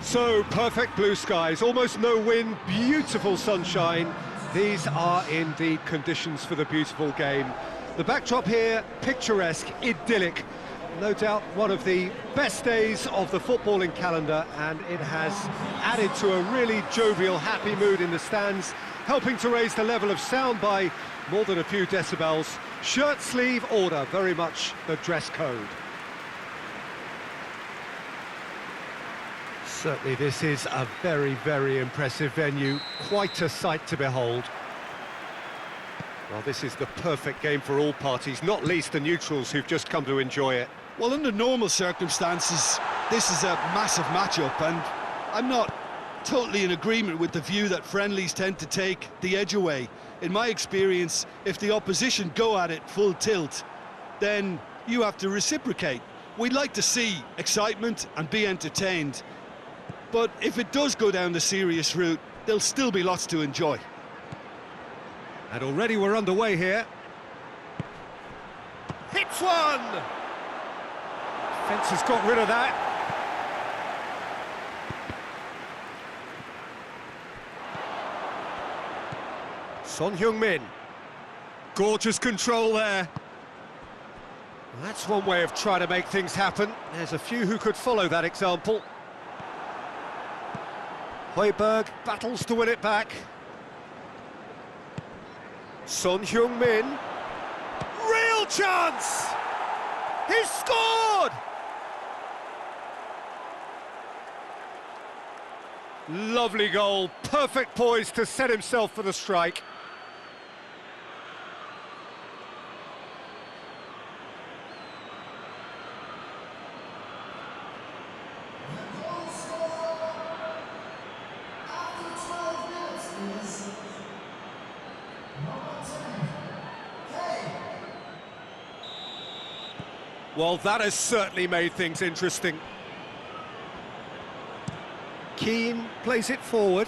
So, perfect blue skies, almost no wind, beautiful sunshine. These are indeed conditions for the beautiful game. The backdrop here, picturesque, idyllic. No doubt one of the best days of the footballing calendar, and it has added to a really jovial, happy mood in the stands, helping to raise the level of sound by more than a few decibels. Shirt sleeve order, very much the dress code. Certainly this is a very, very impressive venue, quite a sight to behold. Well, this is the perfect game for all parties, not least the neutrals who've just come to enjoy it. Well, under normal circumstances, this is a massive matchup, and I'm not totally in agreement with the view that friendlies tend to take the edge away. In my experience, if the opposition go at it full tilt, then you have to reciprocate. We'd like to see excitement and be entertained, but if it does go down the serious route, there'll still be lots to enjoy. And already we're underway here. Hits one! Defence has got rid of that. Son Heung-min. Gorgeous control there. Well, that's one way of trying to make things happen. There's a few who could follow that example. Højbjerg battles to win it back. Son Heung-min. Real chance! He's scored! Lovely goal, perfect poise to set himself for the strike. Well, that has certainly made things interesting. Keane plays it forward.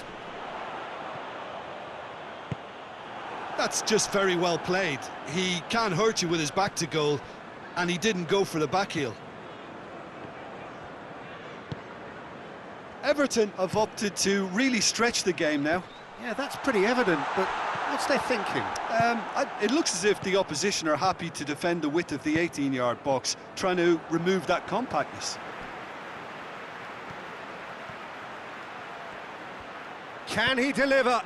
That's just very well played. He can't hurt you with his back to goal, and he didn't go for the back heel. Everton have opted to really stretch the game now. Yeah, that's pretty evident, but what's their thinking? It looks as if the opposition are happy to defend the width of the 18-yard box, trying to remove that compactness. Can he deliver?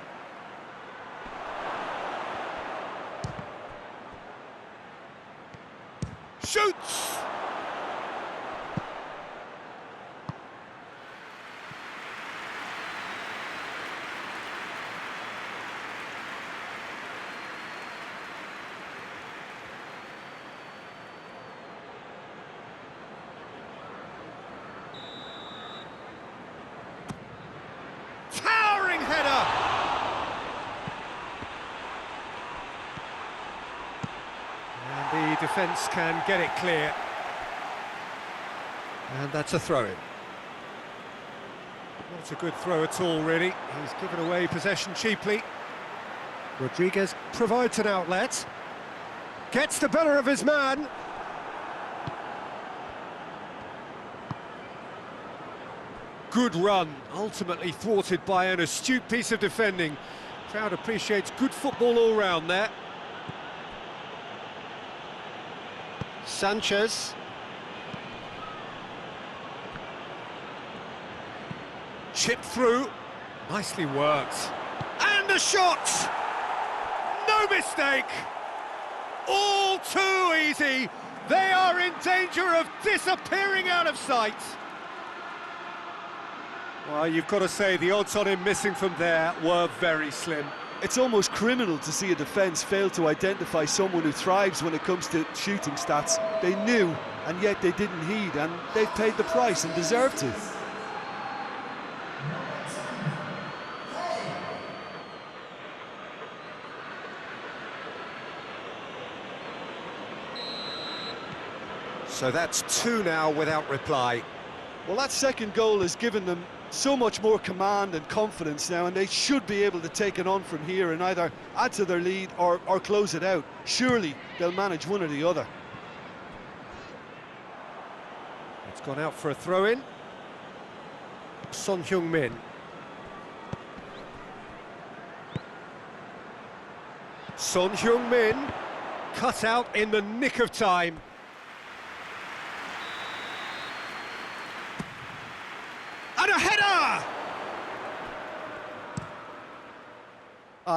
Shoots! Header! And the defence can get it clear. And that's a throw-in. Not a good throw at all, really. He's given away possession cheaply. Rodriguez provides an outlet. Gets the better of his man. Good run, ultimately thwarted by an astute piece of defending. Crowd appreciates good football all round there. Sanchez. Chipped through. Nicely worked. And a shot! No mistake! All too easy. They are in danger of disappearing out of sight. Well, you've got to say the odds on him missing from there were very slim. It's almost criminal to see a defence fail to identify someone who thrives when it comes to shooting stats. They knew, and yet they didn't heed, and they've paid the price and deserve to. So that's two now without reply. Well, that second goal has given them so much more command and confidence now, and they should be able to take it on from here and either add to their lead or close it out. Surely they'll manage one or the other. It's gone out for a throw-in. Son Heung-min. Son Heung-min cut out in the nick of time. And a header!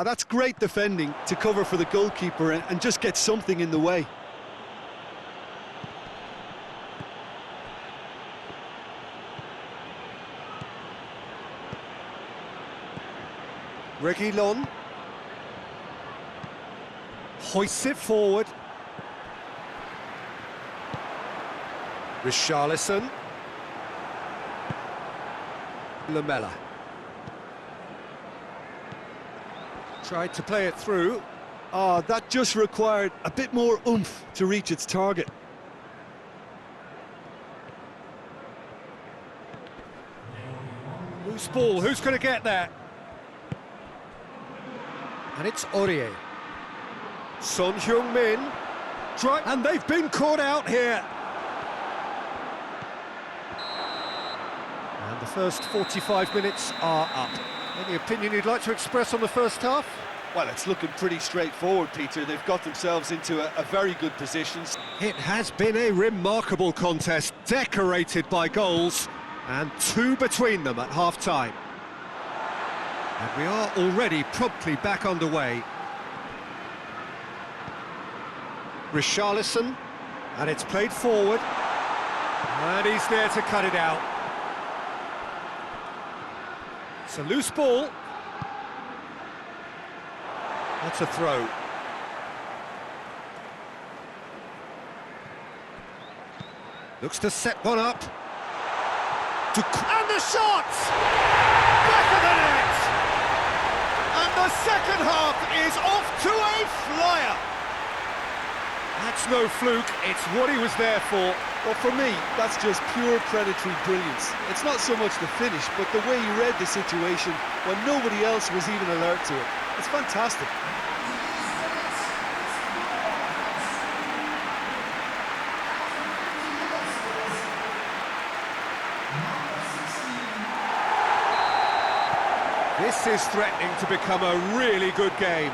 That's great defending to cover for the goalkeeper and just get something in the way. Reguilon hoists it forward. Richarlison. Lamela. Tried to play it through. That just required a bit more oomph to reach its target. Loose ball, who's going to get that? And it's Aurier. Son Heung-min. And they've been caught out here. And the first 45 minutes are up. Any opinion you'd like to express on the first half? Well, it's looking pretty straightforward, Peter. They've got themselves into a very good position. It has been a remarkable contest, decorated by goals, and 2 between them at half-time. And we are already promptly back underway. Richarlison, and it's played forward, and he's there to cut it out. It's a loose ball. That's a throw. Looks to set one up. And the shot! Back of the net! And the second half is off to a flyer. That's no fluke, it's what he was there for. Well, for me, that's just pure predatory brilliance. It's not so much the finish, but the way he read the situation when nobody else was even alert to it. It's fantastic. This is threatening to become a really good game.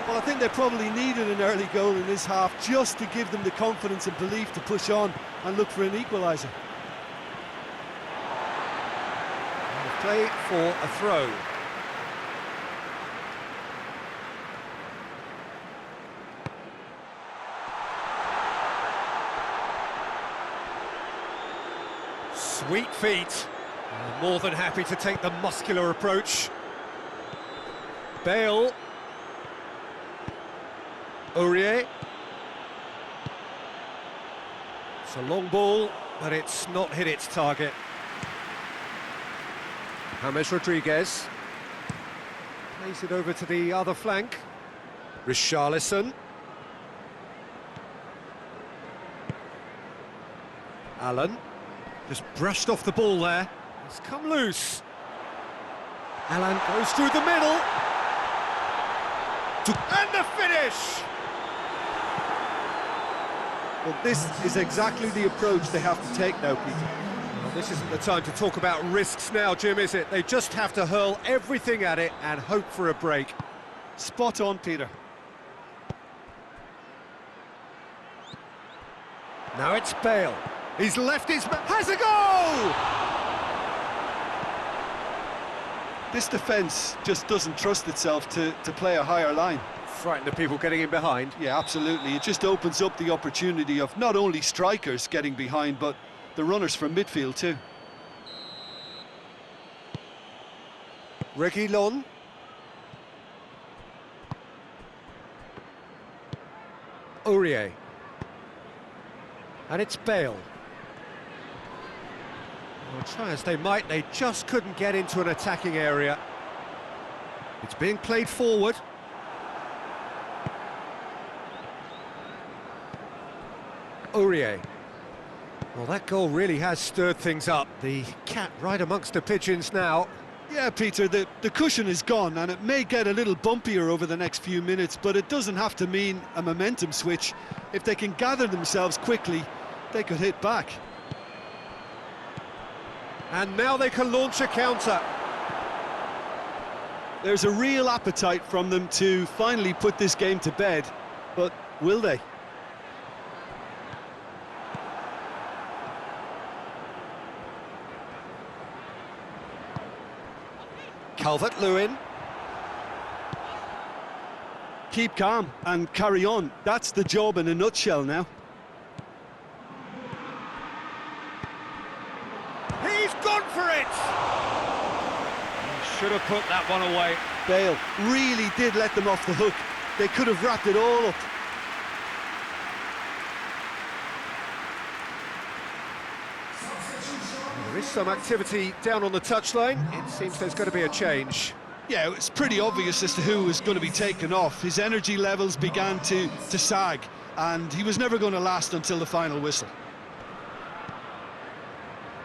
Well, I think they probably needed an early goal in this half just to give them the confidence and belief to push on and look for an equaliser. Play for a throw. Sweet feet. More than happy to take the muscular approach. Bale. Aurier. It's a long ball, but it's not hit its target. James Rodriguez. Plays it over to the other flank. Richarlison. Allen. Just brushed off the ball there. It's come loose. Allen goes through the middle. And the finish! Well, this is exactly the approach they have to take now, Peter. Well, this isn't the time to talk about risks now, Jim, is it? They just have to hurl everything at it and hope for a break. Spot on, Peter. Now it's Bale. He's left his... has a goal! This defence just doesn't trust itself to play a higher line. Frightened of people getting in behind. Yeah, absolutely. It just opens up the opportunity of not only strikers getting behind, but the runners from midfield too. Reguilon. Aurier. And it's Bale. Well, try as they might, they just couldn't get into an attacking area. It's being played forward. Aurier. Well, that goal really has stirred things up. The cat right amongst the pigeons now. Yeah, Peter, the cushion is gone, and it may get a little bumpier over the next few minutes, but it doesn't have to mean a momentum switch. If they can gather themselves quickly, they could hit back. And now they can launch a counter. There's a real appetite from them to finally put this game to bed, but will they? Calvert-Lewin. Keep calm and carry on. That's the job in a nutshell now. He's gone for it! He should have put that one away. Bale really did let them off the hook. They could have wrapped it all up. There is some activity down on the touchline. It seems there's going to be a change. Yeah, it's pretty obvious as to who was going to be taken off. His energy levels began to sag, and he was never going to last until the final whistle.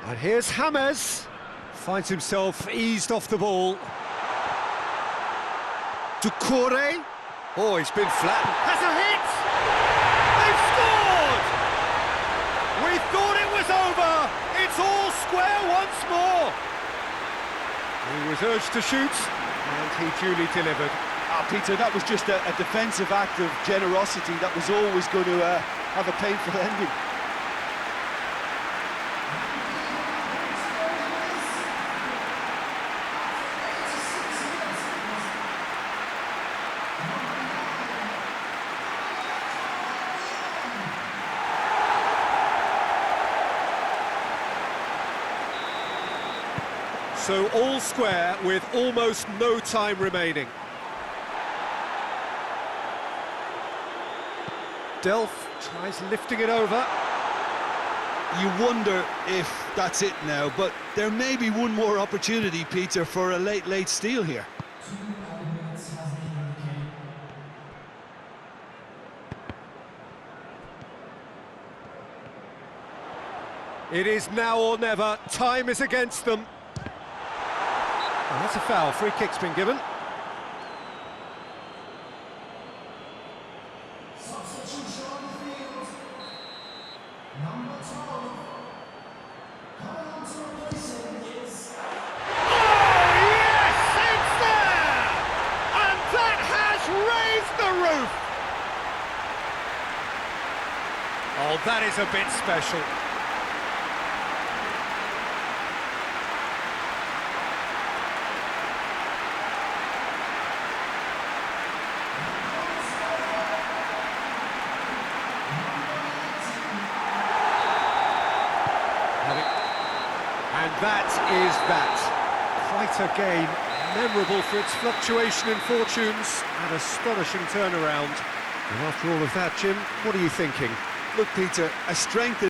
And here's James. Finds himself eased off the ball. Ducouré. Oh, he's been flattened. Has a hit! They've scored! We thought it was over! It's all square once more! He was urged to shoot, and he duly delivered. Peter, that was just a defensive act of generosity that was always going to have a painful ending. So all square with almost no time remaining. Delph tries lifting it over. You wonder if that's it now, but there may be one more opportunity, Peter, for a late steal here. It is now or never. Time is against them. Oh, that's a foul. Free kick's been given. Oh, that is a bit special. And that is that. Quite a game, memorable for its fluctuation in fortunes and astonishing turnaround. And after all of that, Jim, what are you thinking? Look, Peter, a strength